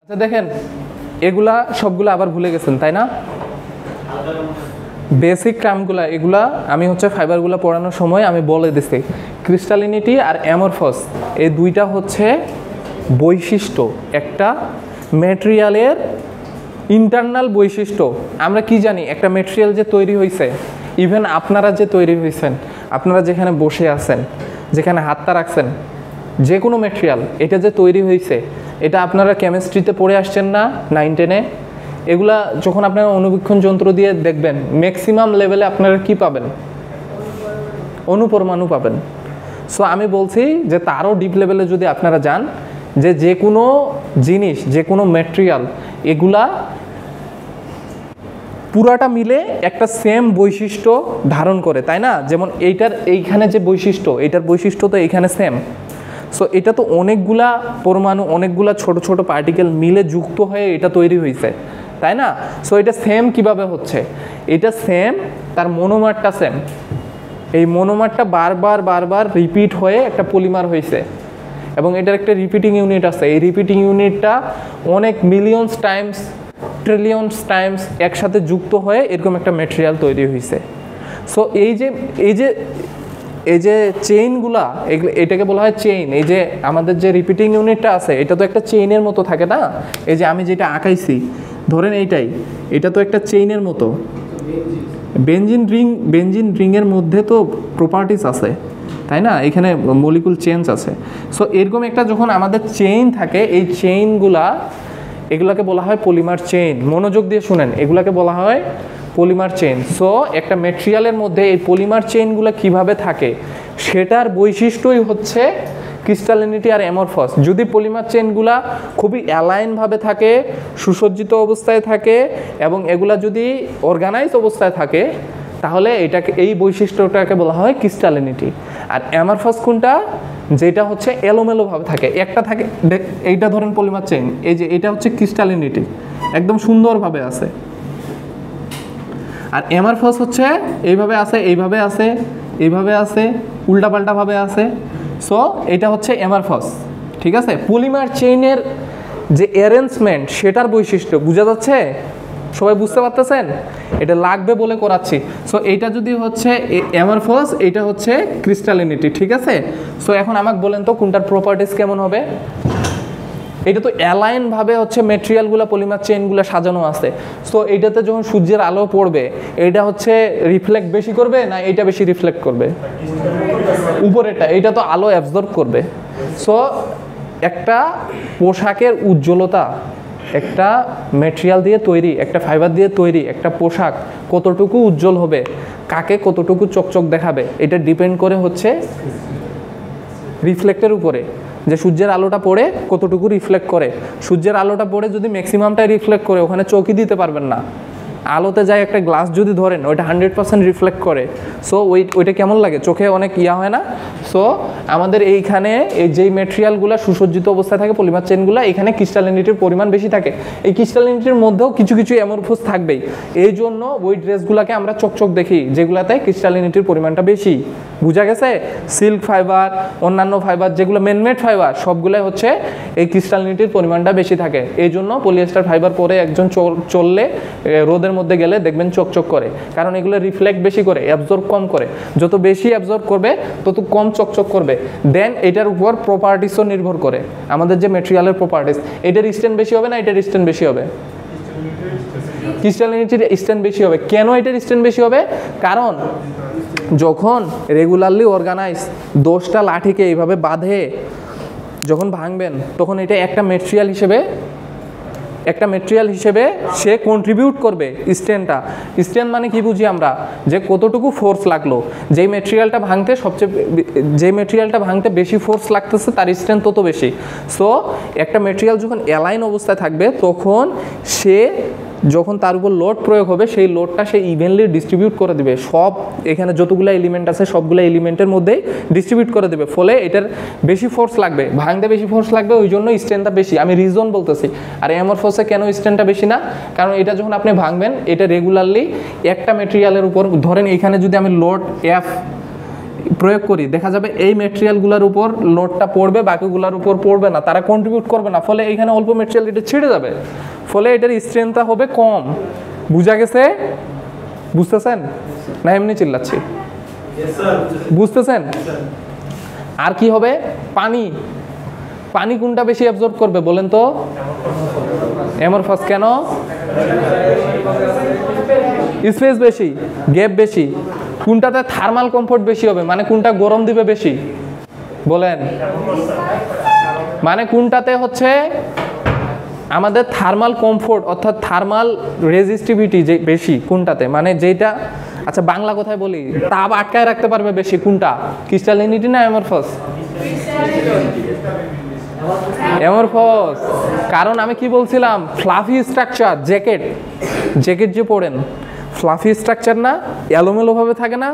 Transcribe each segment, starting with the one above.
আচ্ছা দেখেন, এগুলা সবগুলো আবার ভুলে গেছেন তাই না? বেসিক টার্মগুলা এগুলা আমি ফাইবারগুলো পড়ানোর সময় আমি বলে দিছি। ক্রিস্টালিনিটি আর অ্যামরফস এই দুইটা হচ্ছে বৈশিষ্ট্য একটা ম্যাটেরিয়ালের ইন্টারনাল বৈশিষ্ট্য। আমরা কি জানি একটা ম্যাটেরিয়াল যে তৈরি হয়েছে, ইভেন আপনারা যে তৈরি হয়েছেন, আপনারা যেখানে বসে আছেন, যেখানে হাতটা রাখছেন, যে কোনো ম্যাটেরিয়াল এটা যে তৈরি হয়েছে, এটা আপনারা কেমিস্ট্রিতে পড়ে আসছেন না 9-10-এ? এগুলা যখন আপনারা অণুবীক্ষণ যন্ত্র দিয়ে দেখবেন, ম্যাক্সিমাম লেভেলে আপনারা কি পাবেন? অণুপরমাণু পাবেন। সো আমি বলছি যে তারও ডিপ লেভেলে যদি আপনারা যান, যে কোনো জিনিস, যে কোনো ম্যাটেরিয়াল এগুলা পুরাটা মিলে একটা সেম বৈশিষ্ট্য ধারণ করে, তাই না? যেমন এইখানে যে বৈশিষ্ট্য, এটার বৈশিষ্ট্য তো এইখানে সেম। সো এটা তো অনেকগুলা পরমাণু, অনেকগুলা ছোট ছোট পার্টিকেল মিলে যুক্ত হয়ে এটা তৈরি হয়েছে, তাই না? সো এটা সেম কিভাবে হচ্ছে? এটা সেম, তার মনোমারটা সেম। এই মনোমারটা বারবার রিপিট হয়ে একটা পলিমার হয়েছে এবং এটার একটা রিপিটিং ইউনিট আছে। এই রিপিটিং ইউনিটটা অনেক মিলিয়নস টাইমস, ট্রিলিয়নস টাইমস একসাথে যুক্ত হয়ে এরকম একটা ম্যাটেরিয়াল তৈরি হয়েছে। সো এই যে চেইনগুলা, এটাকে বলা হয় চেইন। এই যে আমাদের যে রিপিটিং ইউনিটটা আছে, এটা তো একটা চেইনের মতো থাকে না? এই যে আমি যেটা আঁকাইছি, ধরেন এটা তো একটা চেইনের মতো। বেনজিন রিংয়ের মধ্যে তো প্রপার্টিস আছে, তাই না? এখানে মলিকুল চেঞ্জ আছে। সো এরকম একটা যখন আমাদের চেইন থাকে, এই চেইনগুলা এগুলাকে বলা হয় পলিমার চেইন। মনোযোগ দিয়ে শুনেন, এগুলাকে বলা হয় পলিমার চেইন। সো একটা ম্যাটেরিয়ালের মধ্যে এই পলিমার চেইনগুলো কিভাবে থাকে সেটার বৈশিষ্ট্যই হচ্ছে ক্রিস্টালিনিটি আর অ্যামরফস। যদি পলিমার চেইনগুলা খুবই অ্যালাইনভাবে থাকে, সুসজ্জিত অবস্থায় থাকে এবং এগুলা যদি অর্গানাইজ অবস্থায় থাকে, তাহলে এই বৈশিষ্ট্যটাকে বলা হয় ক্রিস্টালিনিটি। আর অ্যামরফস কোনটা? যেটা হচ্ছে এলোমেলোভাবে থাকে, একটা থাকে। এইটা ধরেন পলিমার চেইন, এই যে এটা হচ্ছে ক্রিস্টালিনিটি, একদম সুন্দরভাবে আছে। আর অ্যামরফস হচ্ছে এইভাবে আছে, এইভাবে আছে, এইভাবে আছে, উল্টাপাল্টাভাবে আছে। সো এটা হচ্ছে অ্যামরফস, ঠিক আছে? পলিমার চেইনের যে অ্যারেঞ্জমেন্ট, সেটার বৈশিষ্ট্য বোঝা যাচ্ছে? সবাই বুঝতে পারতেছেন? এটা লাগবে বলে করাচ্ছি। সো এইটা যদি হচ্ছে অ্যামরফস, এটা হচ্ছে ক্রিস্টালিনিটি, ঠিক আছে? সো এখন আমাকে বলেন তো কোনটার প্রপার্টিস কেমন হবে? এটা তো অ্যালাইনভাবে হচ্ছে ম্যাটেরিয়ালগুলো, পলিমার চেইনগুলো সাজানো আছে। সো এইটাতে যখন সূর্যের আলো পড়বে, এটা হচ্ছে রিফ্লেক্ট বেশি করবে না এটা বেশি রিফ্লেক্ট করবে? উপরেরটা, এটা তো আলো অ্যাবজর্ব করবে। সো একটা পোশাকের উজ্জ্বলতা, একটা ম্যাটেরিয়াল দিয়ে তৈরি, একটা ফাইবার দিয়ে তৈরি একটা পোশাক কতটুকু উজ্জ্বল হবে, কাকে কতটুকু চকচক দেখাবে, এটা ডিপেন্ড করে হচ্ছে রিফ্লেক্টের উপরে, যে সূর্যের আলোটা পড়ে কতটুকু রিফ্লেক্ট করে। সূর্যের আলোটা পড়ে যদি ম্যাক্সিমামটাই রিফ্লেক্ট করে, ওখানে চোখই দিতে পারবেন না। আলোতে যায় একটা গ্লাস যদি ধরেন, ওইটা 100% রিফ্লেক্ট করে। সো ওইটা কেমন লাগে? চোখে অনেক হয় না? সো আমাদের এইখানে এই যেই ম্যাটেরিয়ালগুলো সুসজ্জিত অবস্থায় থাকে, পলিমার চেইনগুলো, এখানে ক্রিস্টালিনিটির পরিমাণ বেশি থাকে। এই ক্রিস্টালিনিটির মধ্যেও কিছু অ্যামরফস থাকবেই। এই জন্য ওই ড্রেসগুলোকে আমরা চকচক দেখি, যেগুলোতে ক্রিস্টালিনিটির পরিমাণটা বেশি। বুঝা গেছে? সিল্ক ফাইবার, অন্যান্য ফাইবার যেগুলো মেনমেড ফাইবার, সবগুলোই হচ্ছে এই ক্রিস্টালিনিটির পরিমাণটা বেশি থাকে। এই জন্য পলিয়েস্টার ফাইবার পরে একজন চললে, রোদের মধ্যে গেলে দেখবেন চকচক করে, কারণ এগুলো রিফ্লেক্ট বেশি করে, অ্যাবজর্ব কম করে। যত বেশি অ্যাবজর্ব করবে তত কম চকচক করবে। দেন এটার উপর প্রপার্টিসও নির্ভর করে, আমাদের যে ম্যাটেরিয়ালের প্রপার্টিস, এটার স্ট্রেন্থ বেশি হবে না এটার স্ট্রেন্থ বেশি হবে? ক্রিস্টালিনিটির স্ট্রেন্থ বেশি হবে। কেন এটার স্ট্রেন্থ বেশি হবে? কারণ যখন রেগুলারলি অর্গানাইজ 10টা লাঠিকে এইভাবে বাঁধে যখন ভাঙবেন, তখন এটা একটা ম্যাটেরিয়াল হিসেবে সে কন্ট্রিবিউট করবে স্ট্রেন্থটা। স্ট্রেন্থ মানে কি বুঝি আমরা? যে কতটুকু ফোর্স লাগলো, যেই ম্যাটেরিয়ালটা ভাঙতে বেশি ফোর্স লাগতেছে, তার স্ট্রেন্থ তত বেশি। সো একটা ম্যাটেরিয়াল যখন অ্যালাইন অবস্থায় থাকবে, তখন যখন তার উপর লোড প্রয়োগ হবে, সেই লোডটা সে ইভেনলি ডিস্ট্রিবিউট করে দেবে। সব এখানে যতগুলো এলিমেন্ট আছে সবগুলো এলিমেন্টের মধ্যেই ডিস্ট্রিবিউট করে দেবে। ফলে এটার বেশি ফোর্স লাগবে, ভাঙতে বেশি ফোর্স লাগবে, ওই জন্য স্ট্রেন্থটা বেশি। আমি রিজন বলতেছি। আর অ্যামরফসে কেন স্ট্রেন্থটা বেশি না? কারণ এটা যখন আপনি ভাঙবেন, এটা রেগুলারলি একটা ম্যাটেরিয়ালের উপর, ধরেন এইখানে যদি আমি লোড প্রয়োগ করি, দেখা যাবে এই ম্যাটেরিয়ালগুলোর উপর লোডটা পড়বে, বাকিগুলোর উপর পড়বে না, তারা কন্ট্রিবিউট করবে না, ফলে এইখানে অল্প ম্যাটেরিয়াল এটা ছিঁড়ে যাবে, ফলে এটার স্ট্রেংথটা হবে কম। বুঝা গেছে? বুঝতেছেন না এমনি চিল্লাচ্ছি? বুঝতেছেন? আর কি হবে? পানি। পানি কোনটা বেশি অ্যাবজর্ব করবে বলেন তো? অ্যামরফাস। কেন? স্পেস বেশি, গ্যাপ বেশি। কোনটাতে থার্মাল কমফোর্ট বেশি হবে, মানে কোনটা গরম দিবে বেশি বলেন? মানে কোনটাতে হচ্ছে আমাদের থার্মাল কমফোর্ট অর্থাৎ থার্মাল রেজিস্টিভিটি যে বেশি কোনটাতে, মানে যেটা, আচ্ছা বাংলা কথায় বলি, তাপ আটকায় রাখতে পারবে বেশি কোনটা, ক্রিস্টালিনিটি না অ্যামরফাস? অ্যামরফাস। কারণ আমি কি বলছিলাম, ফ্লাফি স্ট্রাকচার, জ্যাকেট যে পড়েন ফ্লাফি স্ট্রাকচার না, এলোমেলোভাবে থাকে না,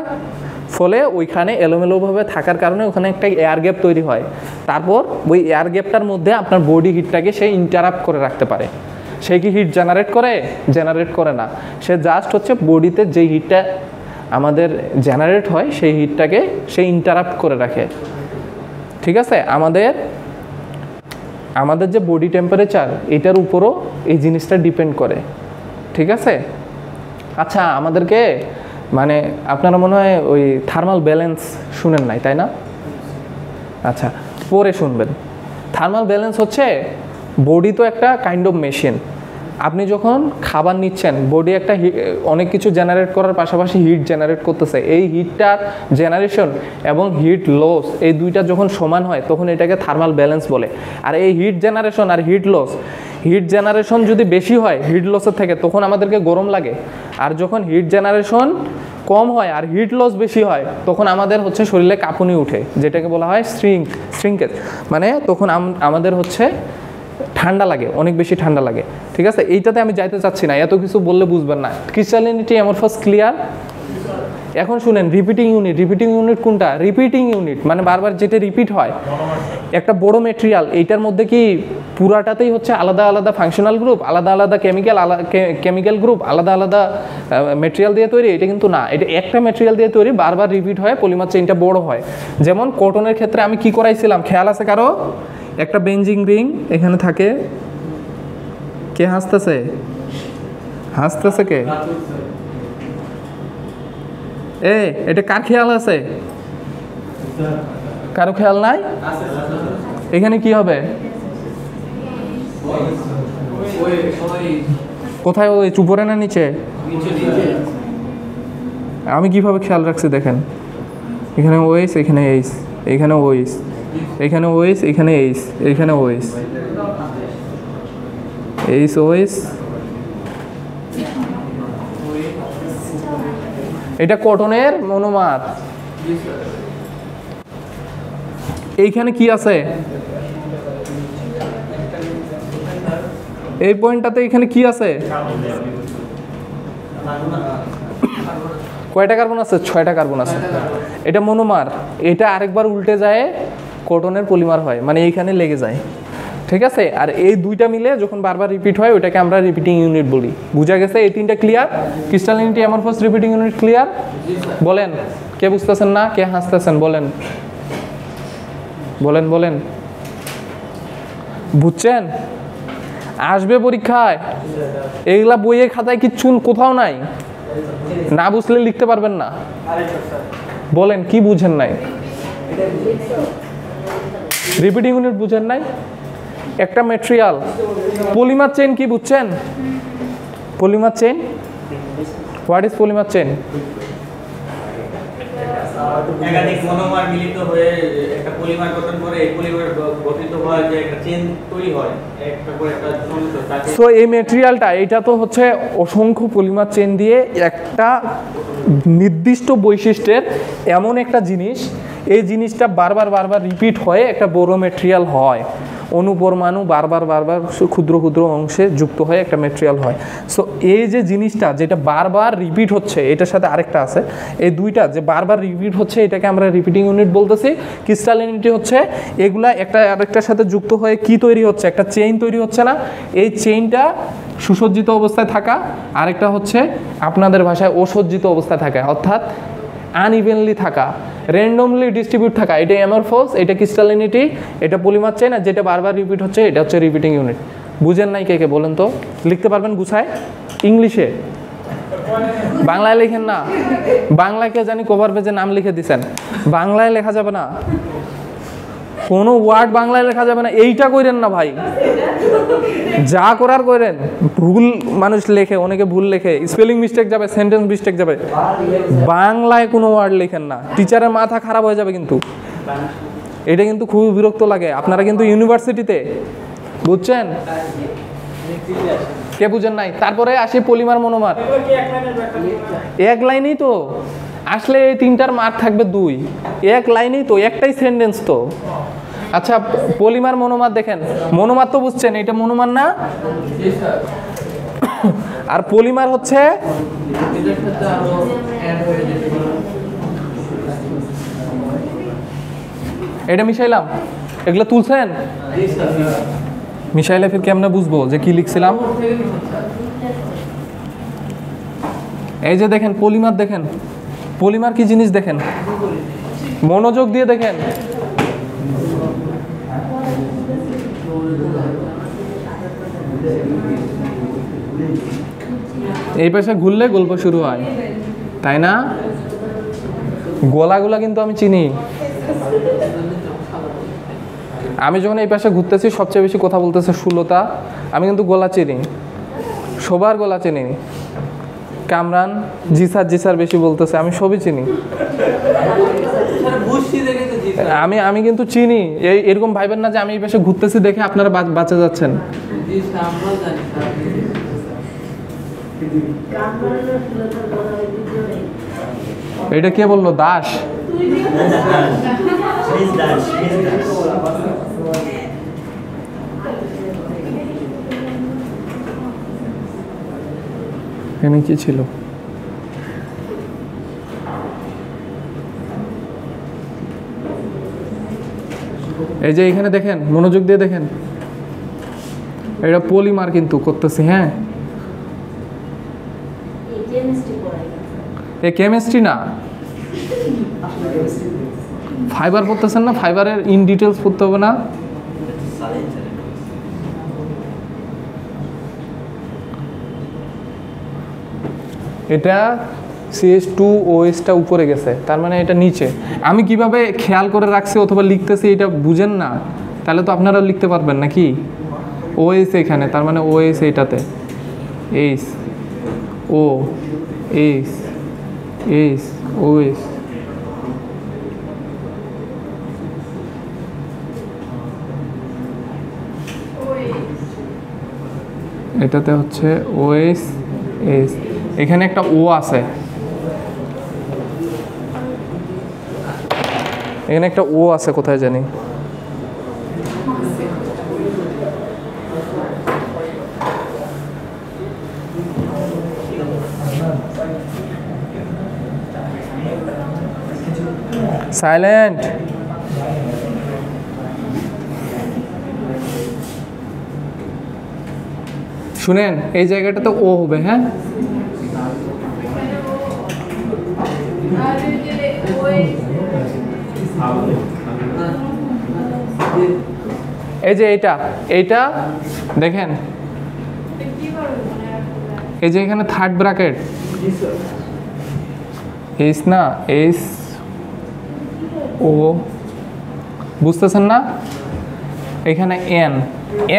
ফলে ওইখানে এলোমেলোভাবে থাকার কারণে ওখানে একটা এয়ার গ্যাপ তৈরি হয়, তারপর ওই এয়ার গ্যাপটার মধ্যে আপনার বডি হিটটাকে সে ইন্টারাপ্ট করে রাখতে পারে। সে কি হিট জেনারেট করে? জেনারেট করে না, সে জাস্ট হচ্ছে বডিতে যেই হিটটা আমাদের জেনারেট হয় সেই হিটটাকে সে ইন্টারাপ্ট করে রাখে। ঠিক আছে? আমাদের যে বডি টেম্পারেচার এটার উপরও এই জিনিসটা ডিপেন্ড করে। ঠিক আছে? আচ্ছা আমাদেরকে মানে আপনারা মনে হয় ওই থার্মাল ব্যালেন্স শুনেন নাই, তাই না? আচ্ছা পরে শুনবেন। থার্মাল ব্যালেন্স হচ্ছে, বডি তো একটা কাইন্ড অফ মেশিন। আপনি যখন খাবার নিচ্ছেন, বডি একটা অনেক কিছু জেনারেট করার পাশাপাশি হিট জেনারেট করতেছে। এই হিটটার জেনারেশন এবং হিট লস এই দুইটা যখন সমান হয় তখন এটাকে থার্মাল ব্যালেন্স বলে। আর এই হিট জেনারেশন আর হিট লস, হিট জেনারেশন যদি বেশি হয় হিট লসের থেকে তখন আমাদেরকে গরম লাগে, আর যখন হিট জেনারেশন কম হয় আর হিট লস বেশি হয় তখন আমাদের হচ্ছে শরীরে কাঁপুনি উঠে, যেটাকে বলা হয় শ্রিঙ্কেজ, মানে তখন আমাদের হচ্ছে ঠান্ডা লাগে, অনেক বেশি ঠান্ডা লাগে। ঠিক আছে? এইটাতে আমি যাইতে চাচ্ছি না, এত কিছু বললে বুঝবেন না। ক্রিস্টালিনিটি অ্যামরফাস ক্লিয়ার? এখন শুনেন রিপিটিং ইউনিট কোনটা? রিপিটিং ইউনিট মানে বারবার যেটা রিপিট হয়, একটা বড় মেটেরিয়াল, এইটার মধ্যে কি পুরাটাতেই হচ্ছে আলাদা আলাদা ফাংশনাল গ্রুপ, আলাদা আলাদা কেমিক্যাল গ্রুপ, আলাদা আলাদা মেটেরিয়াল দিয়ে তৈরি? এটা কিন্তু না, এটা একটা মেটেরিয়াল দিয়ে তৈরি, বারবার রিপিট হয়, পলিমার চেইনটা বড় হয়। যেমন কটনের ক্ষেত্রে আমি কি করাইছিলাম খেয়াল আছে কারো? একটা বেঞ্জিং রিং এখানে থাকে। কে হাসতেছে? হাসতেছে কে? এটা কার খেয়াল আছে? কারো খেয়াল নাই? এখানে কি হবে? কোথায়? ওই উপরে না নিচে? আমি কিভাবে খেয়াল রাখছি দেখেন, এখানে ওয়েস, এখানে এইস, এখানে ওয়েস, এখানে ওয়েস, এখানে এইস, এখানে ওয়েস, এইস ওয়েস। এটা কটনের মনোমার। এইখানে কি আছে? এই পয়েন্টটাতে এখানে কি আছে? কয়টা কার্বন আছে? 6টা কার্বন আছে। এটা মনোমার। এটা আরেকবার উল্টে যায় কটনের পলিমার হয়, মানে এইখানে লেগে যায়। ঠিক আছে? আর এই দুইটা মিলে যখন বারবার রিপিট হয় ওইটাকে আমরা রিপিটিং ইউনিট বলি। বুঝা গেছে? এই তিনটা clear? Crystallinity amorphous repeating unit clear? বলেন কে বুঝতেছেন না, কে হাসতেছেন? বলেন বলেন বলেন। বুঝছেন? আসবে পরীক্ষায়, এইগুলা বইয়ে খাতায় কিচ্ছু কোথাও নাই, না বুঝলে লিখতে পারবেন না। বলেন কি বুঝেন নাই? রিপিটিং ইউনিট বুঝেন নাই? একটা ম্যাটেরিয়াল পলিমার চেইন কি বুঝছেন? Polymer chain, what is polymer chain? একাধিক মনোমার মিলিত হয়ে একটা পলিমার গঠন করে, এই পলিমার গঠিত হয় যে একটা চেইন তৈরি হয়, একটা করে একটা সংযুক্ত। সো এই ম্যাটেরিয়ালটা এটা তো হচ্ছে অসংখ্য পলিমার চেইন দিয়ে একটা নির্দিষ্ট বৈশিষ্ট্যের এমন একটা জিনিস, এই জিনিসটা বারবার বারবার রিপিট হয়ে একটা বড় ম্যাটেরিয়াল হয়। অনুপরমাণু বারবার বারবার ক্ষুদ্র ক্ষুদ্র অংশে যুক্ত হয়ে একটা ম্যাটেরিয়াল হয়। সো এই যে জিনিসটা যেটা বারবার রিপিট হচ্ছে, এটার সাথে আরেকটা আছে, এই দুইটা যে বারবার রিপিট হচ্ছে এটাকে আমরা রিপিটিং ইউনিট বলতেছি। ক্রিস্টালিনিটি হচ্ছে এগুলা একটা আরেকটার সাথে যুক্ত হয়ে কি তৈরি হচ্ছে? একটা চেইন তৈরি হচ্ছে না? এই চেইনটা সুসজ্জিত অবস্থায় থাকা, আরেকটা হচ্ছে আপনাদের ভাষায় অসজ্জিত অবস্থায় থাকা, অর্থাৎ আনইভেনলি থাকা, র্যান্ডমলি ডিস্ট্রিবিউট থাকা, এটা অ্যামরফোস, এটা ক্রিস্টালিনিটি, এটা পলিমার চেইন, আর যেটা বারবার রিপিট হচ্ছে এটা হচ্ছে রিপিটিং ইউনিট। বুঝেন নাই কে কে বলেন তো? লিখতে পারবেন গুছায় ইংলিশে? বাংলায় লেখেন না, বাংলায় কে জানি কভার পেজে নাম লিখে দিছেন, বাংলায় লেখা যাবে না, কোনো ওয়ার্ড বাংলায় লেখা যাবে না। এইটা করেন না ভাই, যা করার করেন। ভুল মানুষ লেখে, অনেকে ভুল লেখে, স্পেলিং মিস্টেক যাবে, সেন্টেন্স মিস্টেক যাবে, বাংলায় কোনো ওয়ার্ড লেখেন না, টিচারের মাথা খারাপ হয়ে যাবে কিন্তু। এটা কিন্তু খুবই বিরক্ত লাগে। আপনারা কিন্তু ইউনিভার্সিটিতে, বুঝছেন? কে বুঝেন নাই? তারপরে আসে পলিমার মনোমার, এক লাইনেই তো আসলে এই তিনটার মার্ক থাকবে 2, এক লাইনেই তো, একটাই সেন্টেন্স তো। আচ্ছা পলিমার মনোমার দেখেন, মনোমার তো বুঝছেন, এটা মনোমার না? আর পলিমার হচ্ছে এটা মিশাইলাম, এগুলো তুলছেন? মিশাইলে ফির কেমনে বুঝবো যে কি লিখছিলাম? এই যে দেখেন পলিমার, দেখেন পলিমার কি জিনিস দেখেন, মনোযোগ দিয়ে দেখেন। এই পাশে ঘুরলে গল্প শুরু হয়, তাই না? গোলাগুলা কিন্তু আমি চিনি। আমি যখন এই পাশে ঘুরতেছি সবচেয়ে বেশি কথা বলতেছে সুলতা, আমি কিন্তু গলা চিনি, সবার গলা চিনি। কামরান জি স্যার বেশি বলতেছে, আমি সবই চিনি। আমি কিন্তু চিনি, এরকম ভাইবেন না যে আমি এই পাশে ঘুরতেছি দেখে আপনারা বাঁচা যাচ্ছেন। এটা কে বললো? দাস? এখানে কি ছিল? এই যে এখানে দেখেন, মনোযোগ দিয়ে দেখেন, এটা পলিমার কিন্তু করতেছি। হ্যাঁ, এ কেমিস্ট্রি না, ফাইবার পড়তেছেন না? ফাইবারের ইন ডিটেলস পড়তে হবে না? এটা CH2OH উপরে গেছে, তার মানে এটা নিচে। আমি কিভাবে খেয়াল করে রাখছি অথবা লিখতেছি এটা বুঝেন না, তাহলে তো আপনারা লিখতে পারবেন নাকি? OH এখানে, তার মানে OH এইটাতে, H O H H OH। এটাতে হচ্ছে OH H, এখানে একটা ও আছে, এখানে একটা ও আছে, কোথায় জানি। সাইলেন্ট। শুনেন, এই জায়গাটাতে ও হবে। হ্যাঁ, এই যে এইটা দেখেন, এই যে এখানে থার্ড ব্র্যাকেট এইচ না, এইচ ও, বুঝতেছেন না? এখানে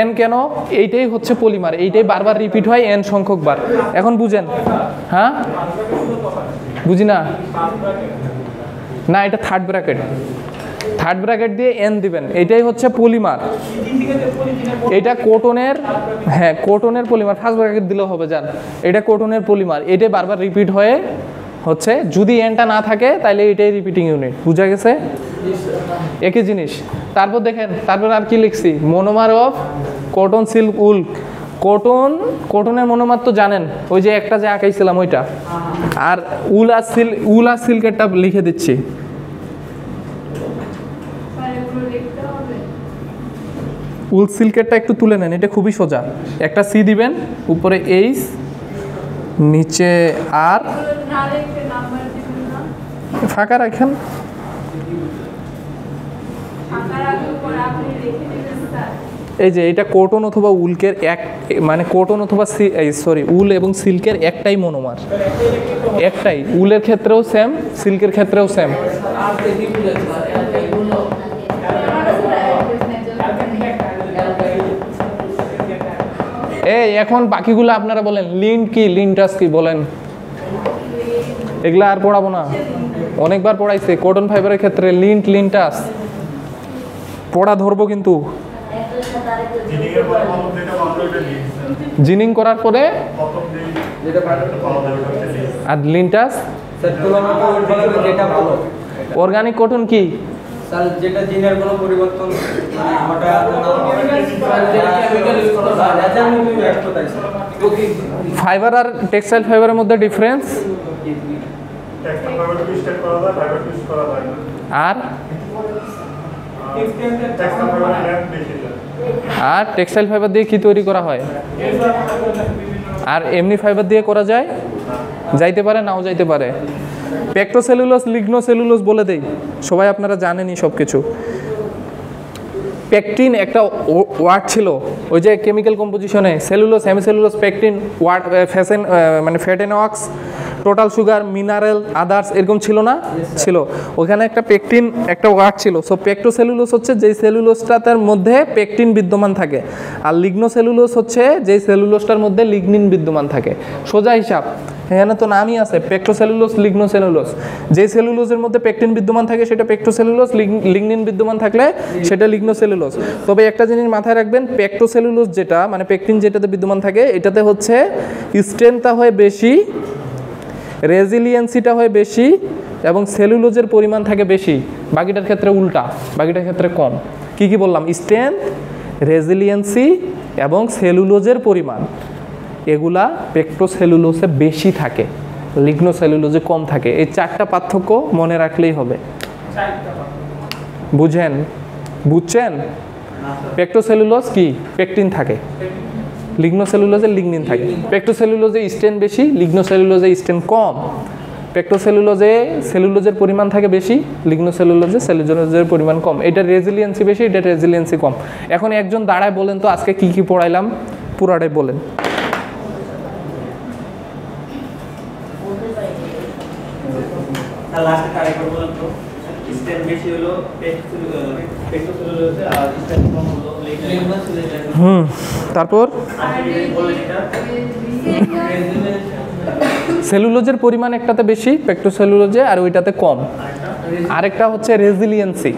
এন কেন? এইটাই হচ্ছে পলিমার, এইটাই বারবার রিপিট হয় এন সংখ্যক বার। এখন বুঝেন? হ্যাঁ, বুঝি না? না, এটা থার্ড ব্র্যাকেট দিয়ে এন দিবেন, এইটাই হচ্ছে পলিমার। এটা কোটনের, হ্যাঁ কোটনের পলিমার, ফার্স্ট ব্র্যাকেট দিলেও হবে, জান। এটা কোটনের পলিমার, এটাই বারবার রিপিট হয়ে হচ্ছে, যদি এনটা না থাকে তাহলে এটাই রিপিটিং ইউনিট। বুঝা গেছে? একই জিনিস। তারপর দেখেন, তারপর আর কি লিখছি? মনোমার অফ কটন সিল্ক উল। কটনের মনোমার তো জানেন, ওই যে একটা যে আঁকাইছিলাম ওইটা। আর উল আর সিল্কেরটা লিখে দিচ্ছি। উল সিল্কেরটা একটু তুলে নেন, এটা খুবই সোজা। একটা সি দিবেন, উপরে এইচ, নিচে আর, ফাঁকা রাখেন। এই যে এটা কটন অথবা উলকের মানে কটন অথবা উল এবং সিল্কের একটাই মনোমার, একটাই। উলের ক্ষেত্রেও সেম, সিল্কের ক্ষেত্রেও সেম। এই এখন বাকিগুলো আপনারা বলেন। লিন্ট কি, লিন্টাস কি বলেন? এগুলা আর পড়াবো না, অনেকবার পড়াইছে। কটন ফাইবারের ক্ষেত্রে লিন্ট, লিন্টাস পড়া ধরবো, কিন্তু জিনিং করার পরে আর লিন্টাস। যেটা ভালো অর্গানিক কটন কি? যেটা জিনের কোনো পরিবর্তন ফাইবার আর টেক্সটাইল ফাইবারের মধ্যে ডিফারেন্স আর আর টেক্সটাইল ফাইবার দিয়ে কি তৈরি করা হয়? আর এমনি ফাইবার দিয়ে করা যায়? যাইতে পারে, নাও যাইতে পারে। পেক্টোসেলুলোজ, লিগনোসেলুলোজ বলে দেই, সবাই আপনারা জানেনই সব কিছু। পেকটিন একটা ওয়ার্ড ছিল ওই যে কেমিক্যাল কম্পোজিশনে, সেলুলোজ, হেমিসেলুলোজ, পেকটিন, ওয়ার্ড, মানে fat and wax, total sugar, mineral, others, এরকম ছিল না? ছিল। ওখানে একটা পেকটিন একটা ওয়ার্ড ছিল। সো পেক্টোসেলুলোজ হচ্ছে যেই সেলুলোজটার মধ্যে পেকটিন বিদ্যমান থাকে, আর লিগনোসেলুলোজ হচ্ছে যেই সেলুলোজটার মধ্যে লিগনিন বিদ্যমান থাকে। সোজা হিসাব, এখানে তো নামই আছে, পেক্টোসেলুলোজ, লিগনোসেলুলোজ। যে সেলুলোজের মধ্যে পেকটিন বিদ্যমান থাকে সেটা পেক্টোসেলুলোজ, লিগনিন বিদ্যমান থাকলে সেটা লিগনোসেলুলোজ। তবে একটা জিনিস মাথায় রাখবেন, পেক্টোসেলুলোজ যেটা মানে পেকটিন যেটাতে বিদ্যমান থাকে, এটাতে হচ্ছে স্ট্রেংথটা হয় বেশি, রেজিলিয়েন্সিটা হয় বেশি, এবং সেলুলোজের পরিমাণ থাকে বেশি। বাকিটার ক্ষেত্রে উল্টা, বাকিটার ক্ষেত্রে কম। কি কি বললাম? স্ট্রেংথ, রেজিলিয়েন্সি এবং সেলুলোজের পরিমাণ, এগুলা পেক্টোসেলুলোজে বেশি থাকে, লিগনোসেলুলোজে কম থাকে। এই চারটা পার্থক্য মনে রাখলেই হবে। বুঝছেন? পেক্টোসেলুলোজ কি? পেকটিন থাকে, লিগনোসেলুলোজে লিগনিন থাকে। পেক্টোসেলুলোজে স্ট্রেন বেশি, লিগনোসেলুলোজে স্ট্রেন কম। পেক্টোসেলুলোজে সেলুলোজের পরিমাণ থাকে বেশি, লিগনোসেলুলোজে সেলুলোজের পরিমাণ কম। এটা রেজিলিয়েন্সি বেশি, এটা রেজিলিয়েন্সি কম। এখন একজন দাঁড়ায় বলেন তো আজকে কি কি পড়াইলাম, পুরাটাই বলেন। তারপর সেলুলোজের পরিমাণ একটাতে বেশি পেক্টোসেলুলোজে, আর ওইটাতে কম। আরেকটা হচ্ছে রেজিলিয়েন্সি।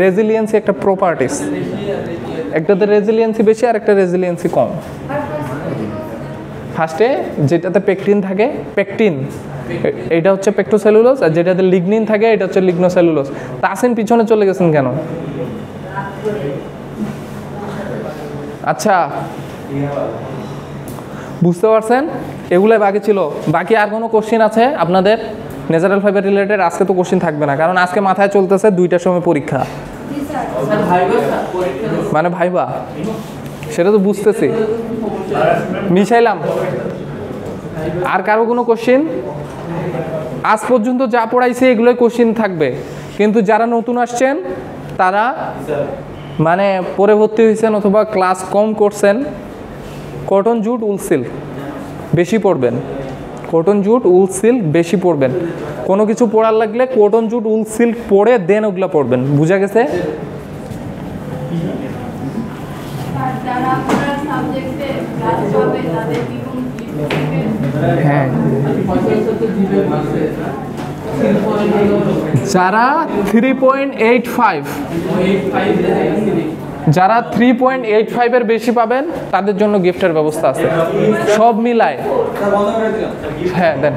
রেজিলিয়েন্সি একটা প্রপার্টিস, একটাতে রেজিলিয়েন্সি বেশি আর একটা রেজিলিয়েন্সি কম। ফার্স্টে যেটাতে পেকটিন থাকে, পেকটিন এটা হচ্ছে পেক্টোসেলুলোজ, আর যেটাতে লিগনিন থাকে এটা হচ্ছে লিগনোসেলুলোজ। তাসিন পিছনে চলে গেছেন কেন? আচ্ছা, বুঝতে পারছেন? এগুলাই বাকি ছিল। বাকি আর কোনো কোশ্চেন আছে আপনাদের ন্যাচারাল ফাইবার রিলেটেড? আজকে তো কোশ্চেন থাকবে না, কারণ আজকে মাথায় চলতেছে 2টার সময় পরীক্ষা, মানে ভাইবা। সেটা তো বুঝতেছি, মিশাইলাম। আর কারো কোনো কোশ্চেন? আজ পর্যন্ত যা পড়াইছে এগুলোই কোশ্চেন থাকবে, কিন্তু যারা নতুন আসছেন তারা মানে পরে ভর্তি হয়েছেন অথবা ক্লাস কম করছেন, কটন, জুট, উল সিল্ক বেশি পড়বেন। কটন, জুট, উল সিল্ক বেশি পড়বেন। কোনো কিছু পড়ার লাগলে কটন, জুট, উল সিল্ক পড়ে দেন ওগুলো পড়বেন। বুঝা গেছে? হ্যাঁ, যারা 3.85 যারা 3.85 এর বেশি পাবেন তাদের জন্য গিফটের ব্যবস্থা আছে, সব মিলায়। হ্যাঁ, দেন।